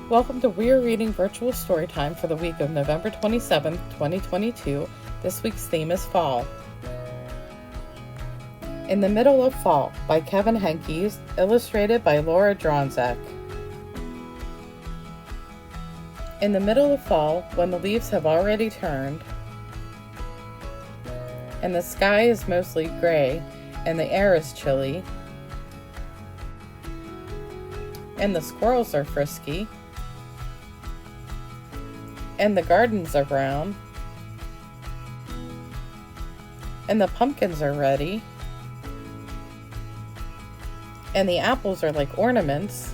Welcome to Weir Reading Virtual Storytime for the week of November 27th, 2022. This week's theme is Fall. In the Middle of Fall by Kevin Henkes, illustrated by Laura Dronzak. In the middle of fall, when the leaves have already turned, and the sky is mostly gray, and the air is chilly, and the squirrels are frisky, and the gardens are brown, and the pumpkins are ready, and the apples are like ornaments.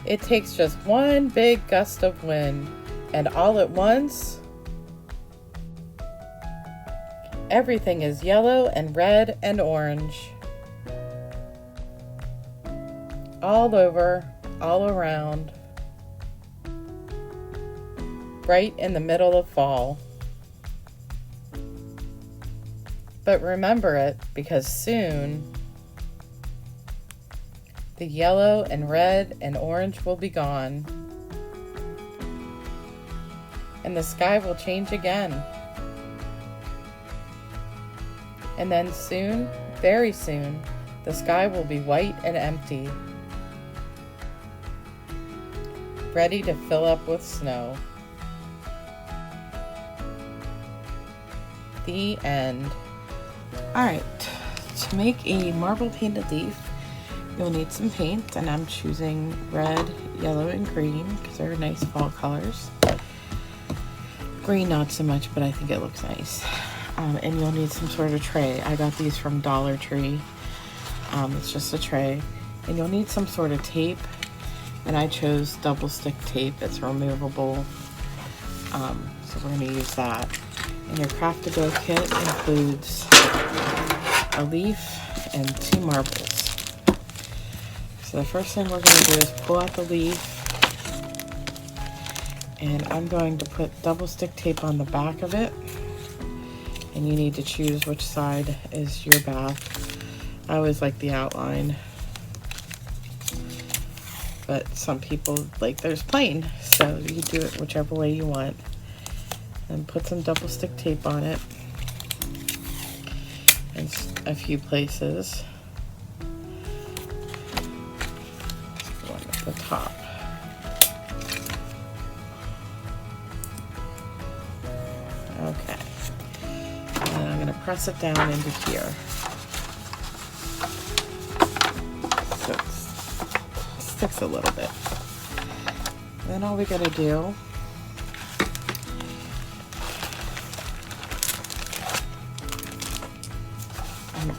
It takes just one big gust of wind, and all at once, everything is yellow and red and orange. All over, all around, right in the middle of fall. But remember it, because soon the yellow and red and orange will be gone, and the sky will change again. And then soon, very soon, the sky will be white and empty, ready to fill up with snow. The end. Alright, to make a marble painted leaf, you'll need some paint, and I'm choosing red, yellow, and green because they're nice fall colors. Green not so much, but I think it looks nice. And you'll need some sort of tray. I got these from Dollar Tree. It's just a tray. And you'll need some sort of tape, and I chose double stick tape. It's removable, so we're going to use that. And your craft to go kit includes a leaf and 2 marbles. So the first thing we're going to do is pull out the leaf, and I'm going to put double stick tape on the back of it, and you need to choose which side is your back. I always like the outline, but some people like theirs plain, so you do it whichever way you want. And put some double stick tape on it in a few places. One at the top. Okay. And I'm going to press it down into here. So it sticks a little bit. Then all we got to do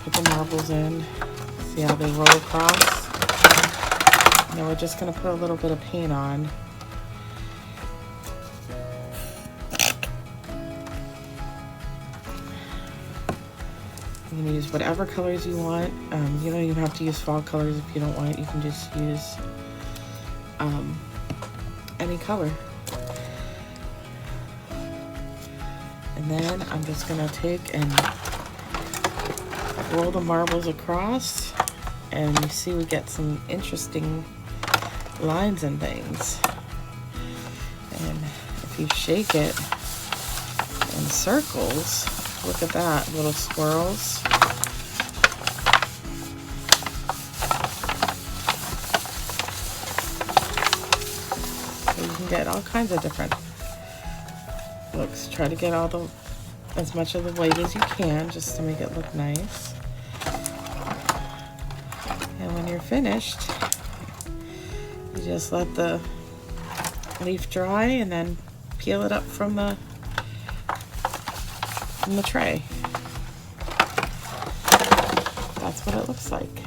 put the marbles in, see how they roll across. Now we're just going to put a little bit of paint on. You can use whatever colors you want. You don't even have to use fall colors if you don't want it. You can just use any color. And then I'm just going to take and roll the marbles across, and you see we get some interesting lines and things. And if you shake it in circles, look at that, little swirls. So you can get all kinds of different looks. Try to get as much of the white as you can, just to make it look nice. And when you're finished, you just let the leaf dry and then peel it up from the tray. That's what it looks like.